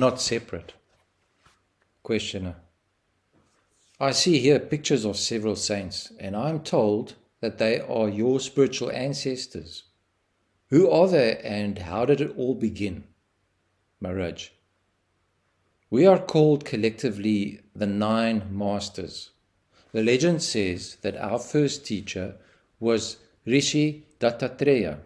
not separate. Questioner. I see here pictures of several saints, and I am told that they are your spiritual ancestors. Who are they, and how did it all begin? Maharaj. We are called collectively the 9 masters. The legend says that our first teacher was Rishi Dattatreya,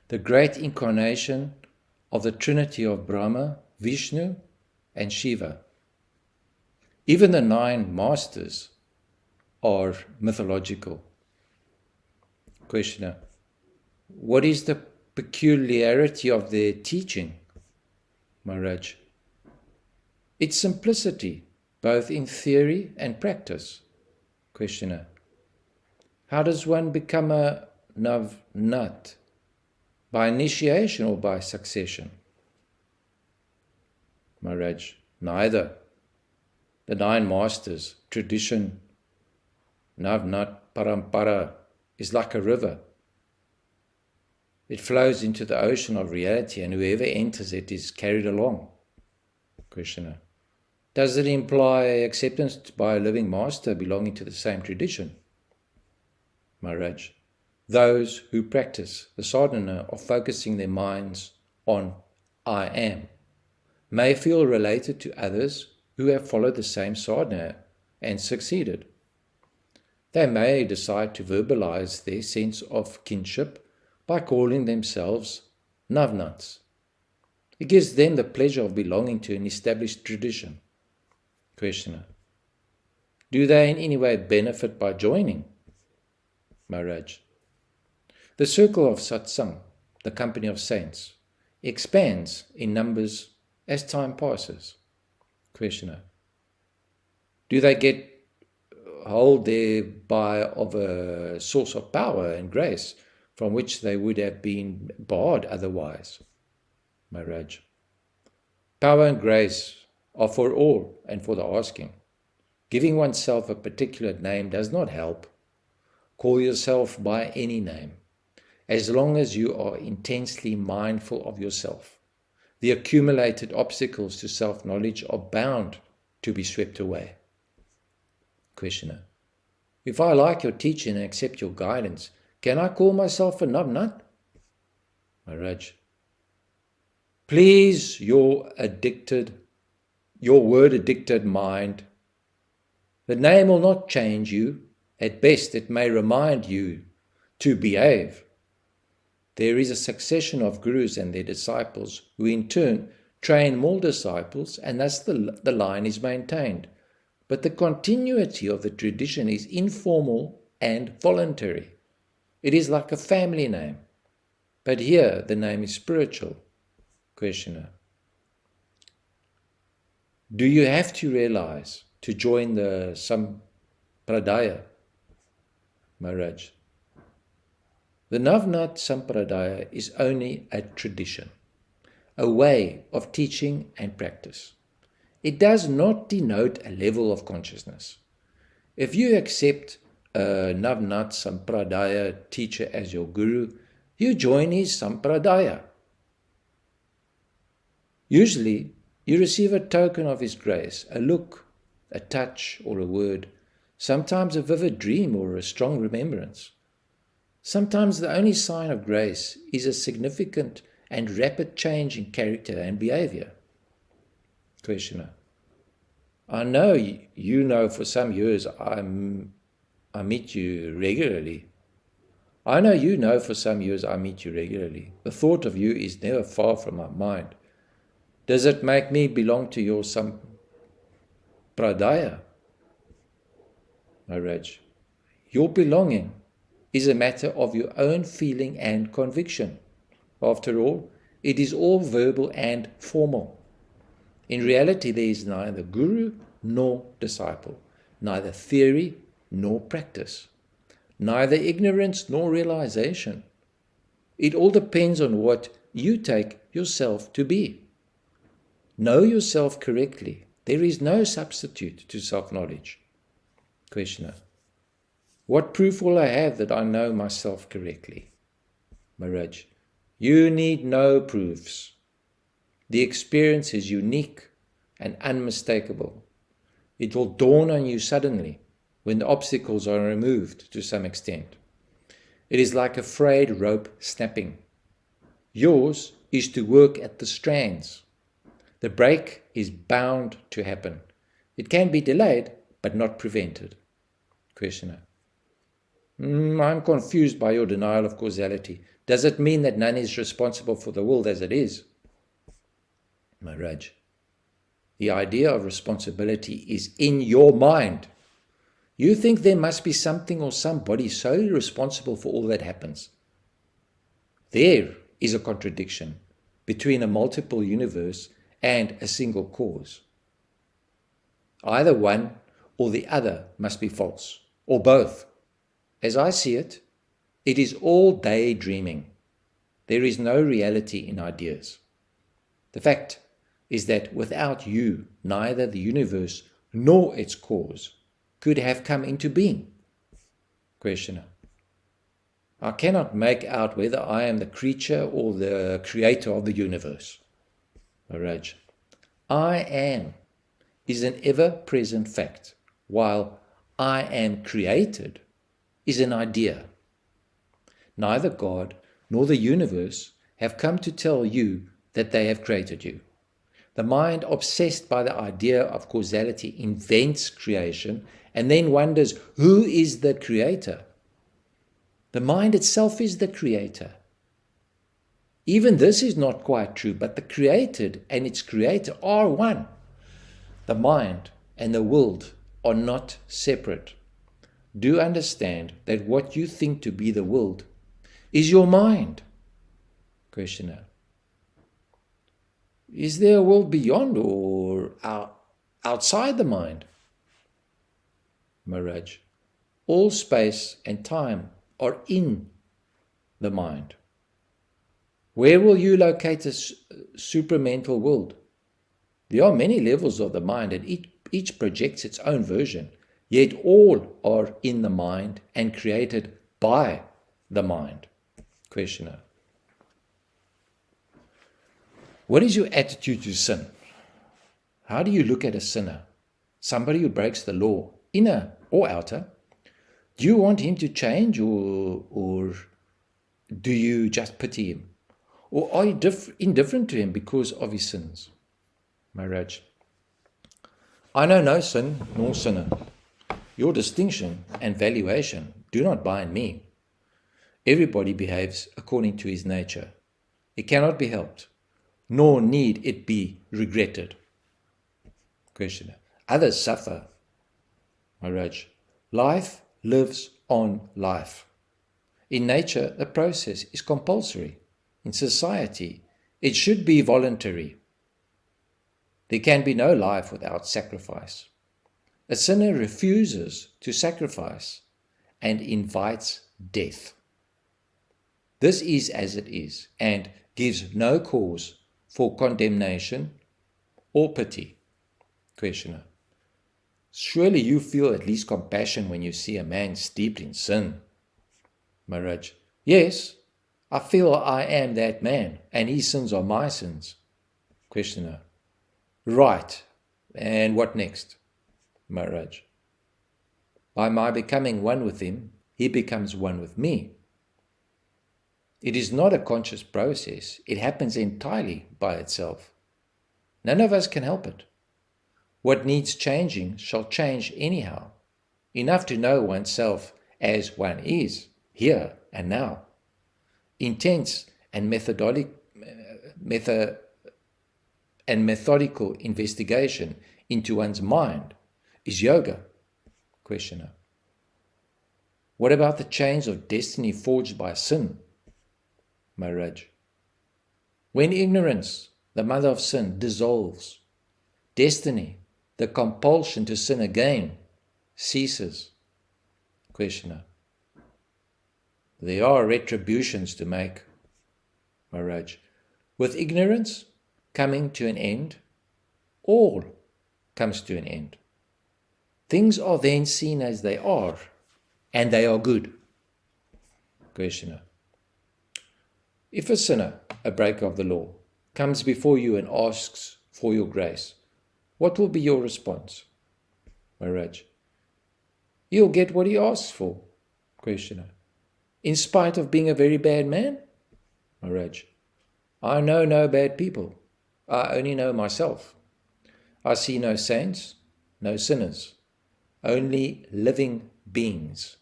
the great incarnation of the Trinity of Brahma, Vishnu, and Shiva. Even the 9 masters are mythological. Questioner. What is the peculiarity of their teaching? Maharaj. Its simplicity, both in theory and practice. Questioner. How does one become a Navnath? By initiation or by succession? Maharaj. Neither. The 9 masters, tradition, Navnath Parampara, is like a river. It flows into the ocean of reality, and whoever enters it is carried along. Questioner. Does it imply acceptance by a living master belonging to the same tradition? Maharaj. Those who practice the sadhana of focusing their minds on I am may feel related to others who have followed the same sadhana and succeeded. They may decide to verbalize their sense of kinship by calling themselves Navnaths. It gives them the pleasure of belonging to an established tradition. Questioner. Do they in any way benefit by joining? Maharaj. The circle of satsang, the company of saints, expands in numbers as time passes. Questioner. Do they get hold thereby of a source of power and grace from which they would have been barred otherwise? Maharaj. Power and grace are for all and for the asking. Giving oneself a particular name does not help. Call yourself by any name, as long as you are intensely mindful of yourself. The accumulated obstacles to self-knowledge are bound to be swept away. Questioner. If I like your teaching and accept your guidance, can I call myself a Navnath? Maharaj. Please your word-addicted mind. The name will not change you. At best, it may remind you to behave. There is a succession of gurus and their disciples who in turn train more disciples, and thus the line is maintained. But the continuity of the tradition is informal and voluntary. It is like a family name. But here the name is spiritual. Questioner. Do you have to realize to join the Sampradaya? Maharaj. The Navnath Sampradaya is only a tradition, a way of teaching and practice. It does not denote a level of consciousness. If you accept a Navnath Sampradaya teacher as your guru, you join his Sampradaya. Usually, you receive a token of his grace, a look, a touch, or a word, sometimes a vivid dream or a strong remembrance. Sometimes the only sign of grace is a significant and rapid change in character and behavior. Questioner. I know you know for some years I meet you regularly. I know you know for some years I meet you regularly. The thought of you is never far from my mind. Does it make me belong to your Sampradaya? Maharaj. Your belonging is a matter of your own feeling and conviction. After all, it is all verbal and formal. In reality, there is neither guru nor disciple, neither theory nor practice, neither ignorance nor realization. It all depends on what you take yourself to be. Know yourself correctly. There is no substitute to self-knowledge. Questioner. What proof will I have that I know myself correctly? Maharaj. You need no proofs. The experience is unique and unmistakable. It will dawn on you suddenly when the obstacles are removed to some extent. It is like a frayed rope snapping. Yours is to work at the strands. The break is bound to happen. It can be delayed, but not prevented. Questioner. I'm confused by your denial of causality. Does it mean that none is responsible for the world as it is? Maharaj. The idea of responsibility is in your mind. You think there must be something or somebody solely responsible for all that happens. There is a contradiction between a multiple universe and a single cause. Either one or the other must be false, or both. As I see it, it is all daydreaming. There is no reality in ideas. The fact is that without you, neither the universe nor its cause could have come into being. Questioner. I cannot make out whether I am the creature or the creator of the universe. Maharaj. I am is an ever-present fact, while I am created is an idea. Neither God nor the universe have come to tell you that they have created you. The mind, obsessed by the idea of causality, invents creation and then wonders, who is the creator? The mind itself is the creator. Even this is not quite true, but the created and its creator are one. The mind and the world are not separate. Do understand that what you think to be the world is your mind. Questioner. Is there a world beyond or outside the mind? Maharaj. All space and time are in the mind. Where will you locate a supramental world? There are many levels of the mind, and each projects its own version, yet all are in the mind and created by the mind. Questioner. What is your attitude to sin? How do you look at a sinner? Somebody who breaks the law, inner or outer? Do you want him to change, or do you just pity him? Or are you indifferent to him because of his sins? Maharaj. I know no sin nor sinner. Your distinction and valuation do not bind me. Everybody behaves according to his nature. It cannot be helped, nor need it be regretted. Questioner. Others suffer. Maharaj. Life lives on life. In nature, the process is compulsory. In society, it should be voluntary. There can be no life without sacrifice. A sinner refuses to sacrifice and invites death. This is as it is and gives no cause for condemnation or pity. Questioner. Surely you feel at least compassion when you see a man steeped in sin. Maharaj. Yes, I feel I am that man, and his sins are my sins. Questioner. Right, and what next? Maharaj. By my becoming one with him, he becomes one with me. It is not a conscious process. It happens entirely by itself. None of us can help it. What needs changing shall change anyhow. Enough to know oneself as one is, here and now. Intense and methodical investigation into one's mind is yoga. Questioner. What about the chains of destiny forged by sin? Maharaj. When ignorance, the mother of sin, dissolves, destiny, the compulsion to sin again, ceases. Questioner. There are retributions to make. Maharaj. With ignorance coming to an end, all comes to an end. Things are then seen as they are, and they are good. Questioner. If a sinner, a breaker of the law, comes before you and asks for your grace, what will be your response? Maharaj. He'll get what he asks for. Questioner. In spite of being a very bad man? Maharaj. I know no bad people. I only know myself. I see no saints, no sinners, only living beings.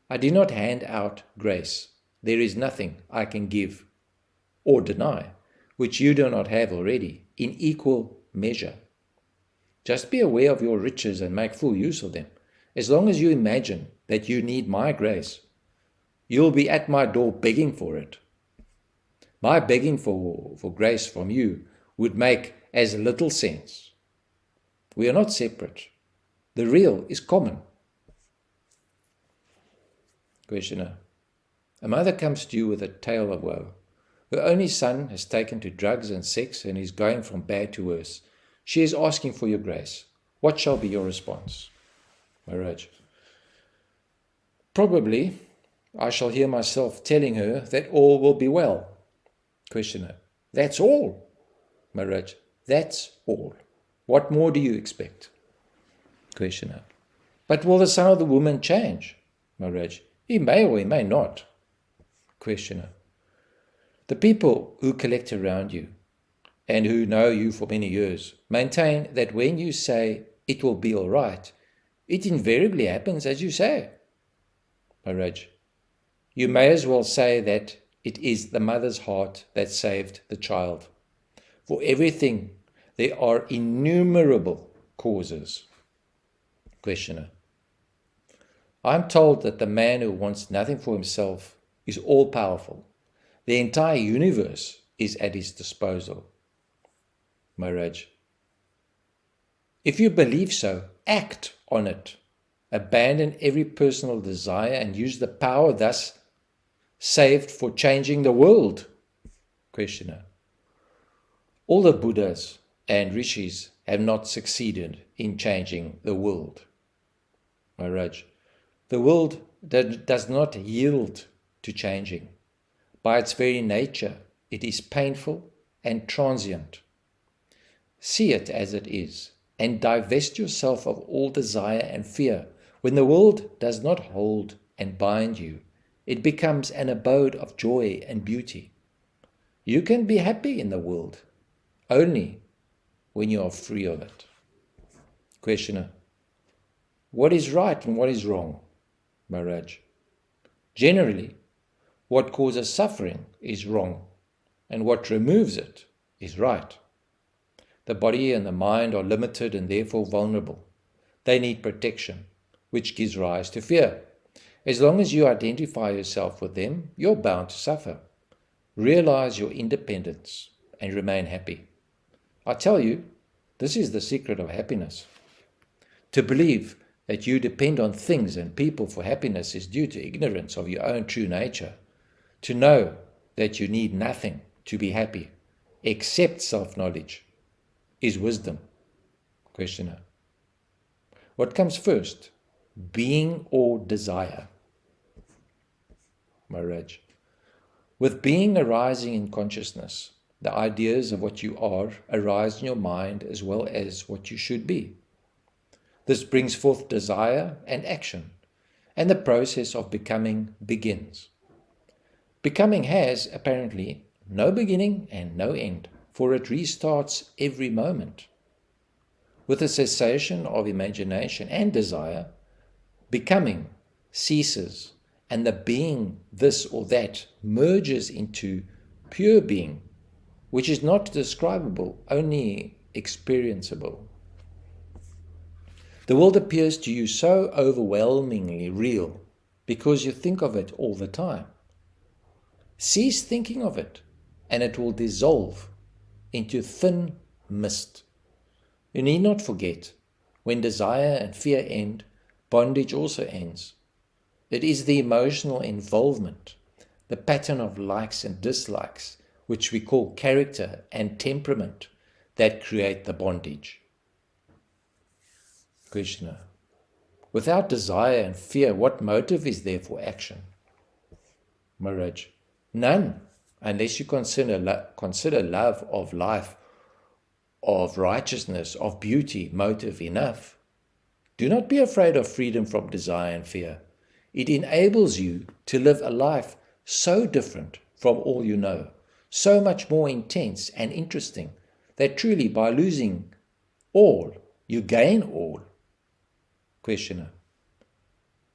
I do not hand out grace. There is nothing I can give or deny which you do not have already in equal measure. Just be aware of your riches and make full use of them. As long as you imagine that you need my grace, you'll be at my door begging for it. My begging for grace from you would make as little sense. We are not separate. The real is common. Questioner. A mother comes to you with a tale of woe. Her only son has taken to drugs and sex and is going from bad to worse. She is asking for your grace. What shall be your response? Maharaj. Probably I shall hear myself telling her that all will be well. Questioner. That's all? Maharaj. That's all. What more do you expect? Questioner. But will the son of the woman change? Maharaj. He may or he may not. Questioner. The people who collect around you and who know you for many years maintain that when you say it will be all right, it invariably happens as you say. Maharaj. You may as well say that it is the mother's heart that saved the child. For everything there are innumerable causes. Questioner. I am told that the man who wants nothing for himself is all-powerful. The entire universe is at his disposal. Maharaj. If you believe so, act on it. Abandon every personal desire and use the power thus saved for changing the world. Questioner. All the Buddhas and Rishis have not succeeded in changing the world. Maharaj. The world does not yield to changing. By its very nature, it is painful and transient. See it as it is, and divest yourself of all desire and fear. When the world does not hold and bind you, it becomes an abode of joy and beauty. You can be happy in the world only when you are free of it. Questioner. What is right and what is wrong? Maharaj. Generally, what causes suffering is wrong, and what removes it is right. The body and the mind are limited and therefore vulnerable. They need protection, which gives rise to fear. As long as you identify yourself with them, you're bound to suffer. Realize your independence and remain happy. I tell you, this is the secret of happiness. To believe that you depend on things and people for happiness is due to ignorance of your own true nature. To know that you need nothing to be happy except self-knowledge is wisdom. Questioner. What comes first, being or desire? Maharaj. With being arising in consciousness, the ideas of what you are arise in your mind as well as what you should be. This brings forth desire and action, and the process of becoming begins. Becoming has, apparently, no beginning and no end, for it restarts every moment. With the cessation of imagination and desire, becoming ceases, and the being this or that merges into pure being, which is not describable, only experienceable. The world appears to you so overwhelmingly real because you think of it all the time. Cease thinking of it, and it will dissolve into thin mist. You need not forget, when desire and fear end, bondage also ends. It is the emotional involvement, the pattern of likes and dislikes, which we call character and temperament, that create the bondage. Krishna. Without desire and fear, what motive is there for action? Maharaj. None. unless you consider love of life, of righteousness, of beauty, motive enough. Do not be afraid of freedom from desire and fear. It enables you to live a life so different from all you know, so much more intense and interesting, that truly by losing all, you gain all. Questioner: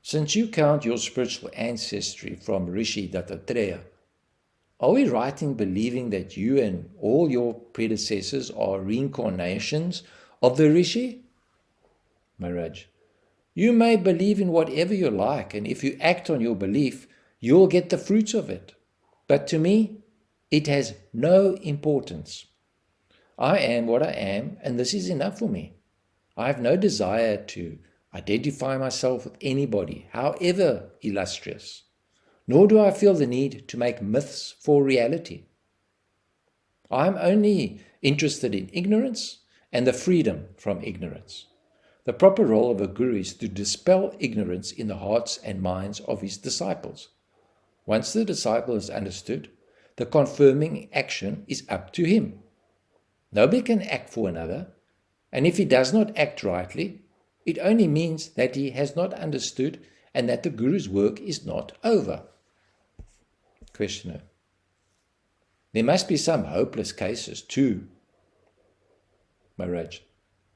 since you count your spiritual ancestry from Rishi Dattatreya, are we right in believing that you and all your predecessors are reincarnations of the Rishi? Maharaj: you may believe in whatever you like, and if you act on your belief, you'll get the fruits of it. But to me, it has no importance. I am what I am, and this is enough for me. I have no desire to identify myself with anybody, however illustrious, nor do I feel the need to make myths for reality. I am only interested in ignorance and the freedom from ignorance. The proper role of a guru is to dispel ignorance in the hearts and minds of his disciples. Once the disciple has understood, the confirming action is up to him. Nobody can act for another, and if he does not act rightly, it only means that he has not understood and that the guru's work is not over. Questioner: there must be some hopeless cases too. Maharaj: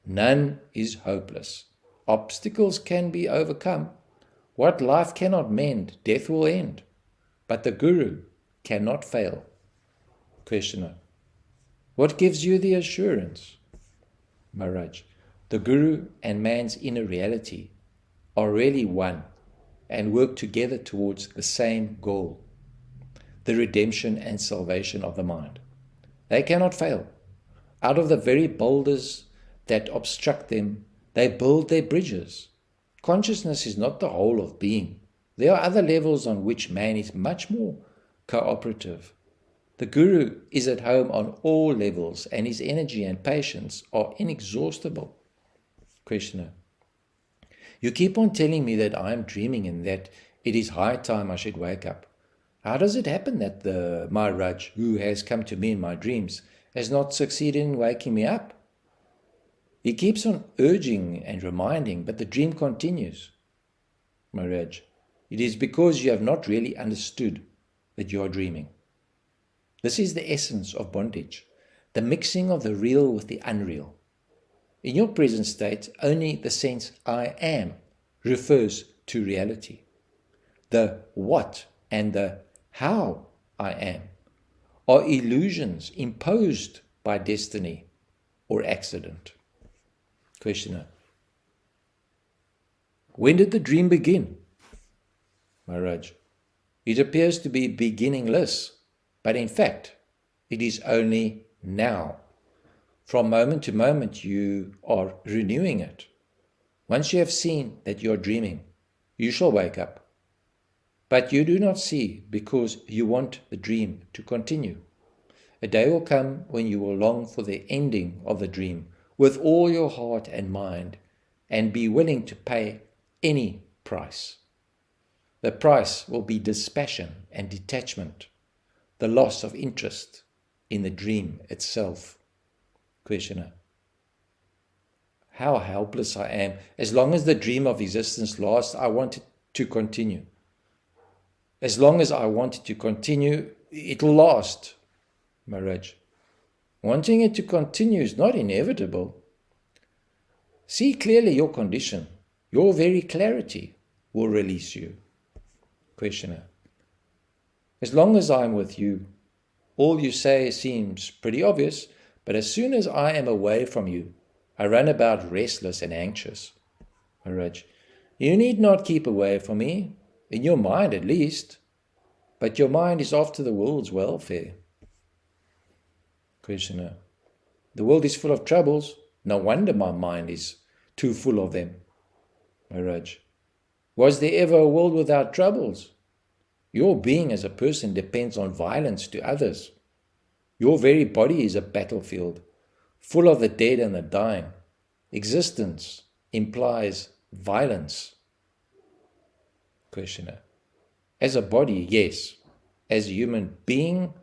none is hopeless. Obstacles can be overcome. What life cannot mend, death will end. But the guru cannot fail. Questioner: what gives you the assurance? Maharaj: the guru and man's inner reality are really one and work together towards the same goal, the redemption and salvation of the mind. They cannot fail. Out of the very boulders that obstruct them, they build their bridges. Consciousness is not the whole of being. There are other levels on which man is much more cooperative. The guru is at home on all levels, and his energy and patience are inexhaustible. Questioner: you keep on telling me that I am dreaming and that it is high time I should wake up. How does it happen that the Maharaj who has come to me in my dreams has not succeeded in waking me up? He keeps on urging and reminding, but the dream continues. Maharaj: it is because you have not really understood that you are dreaming. This is the essence of bondage, the mixing of the real with the unreal. In your present state, only the sense I am refers to reality. The what and the how I am are illusions imposed by destiny or accident. Questioner: when did the dream begin? Maharaj: it appears to be beginningless, but in fact, it is only now. From moment to moment, you are renewing it. Once you have seen that you are dreaming, you shall wake up. But you do not see because you want the dream to continue. A day will come when you will long for the ending of the dream with all your heart and mind, and be willing to pay any price. The price will be dispassion and detachment, the loss of interest in the dream itself. Questioner: how helpless I am. As long as the dream of existence lasts, I want it to continue. As long as I want it to continue, it will last. Maharaj: wanting it to continue is not inevitable. See clearly your condition. Your very clarity will release you. Questioner: as long as I am with you, all you say seems pretty obvious, but as soon as I am away from you, I run about restless and anxious. Maharaj: you need not keep away from me, in your mind at least, but your mind is after the world's welfare. Questioner: the world is full of troubles. No wonder my mind is too full of them. Maharaj: was there ever a world without troubles? Your being as a person depends on violence to others. Your very body is a battlefield, full of the dead and the dying. Existence implies violence. Questioner: as a body, yes. As a human being,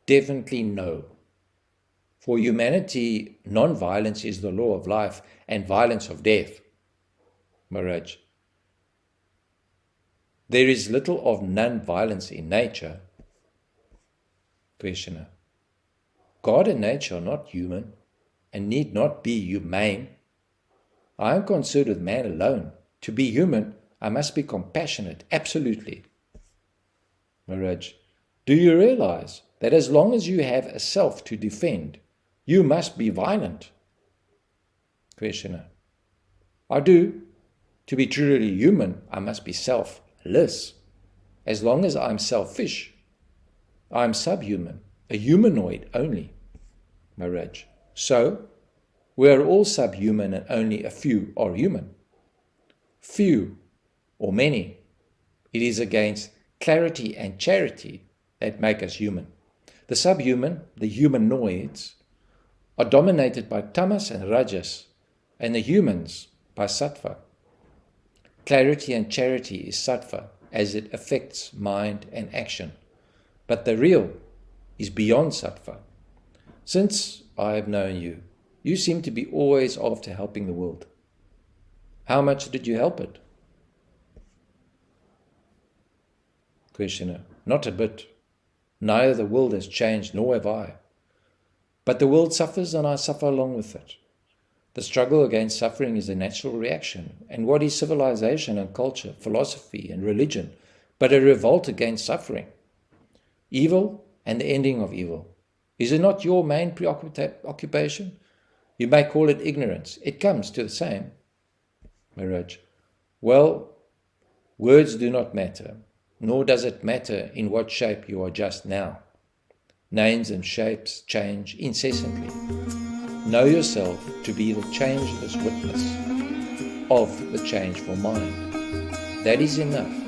Definitely no. For humanity, non-violence is the law of life and violence of death. Maharaj. There is little of non-violence in nature. Questioner. God and nature are not human and need not be humane. I am concerned with man alone. To be human, I must be compassionate, absolutely. Maharaj. Do you realize that as long as you have a self to defend, you must be violent? Questioner. I do. To be truly human, I must be selfless. As long as I'm selfish, I'm subhuman, a humanoid only. Maharaj. So, we are all subhuman and only a few are human. Few or many. It is against clarity and charity that make us human. The subhuman, the humanoids, are dominated by tamas and rajas, and the humans by sattva. Clarity and charity is sattva, as it affects mind and action. But the real is beyond sattva. Since I have known you, you seem to be always after helping the world. How much did you help it? Questioner. Not a bit. Neither the world has changed, nor have I. But the world suffers and I suffer along with it. The struggle against suffering is a natural reaction. And what is civilization and culture, philosophy and religion, but a revolt against suffering? Evil and the ending of evil. Is it not your main preoccupation? You may call it ignorance. It comes to the same. Maharaj. Well, words do not matter, nor does it matter in what shape you are just now. Names and shapes change incessantly. Know yourself to be the changeless witness of the changeful mind. That is enough.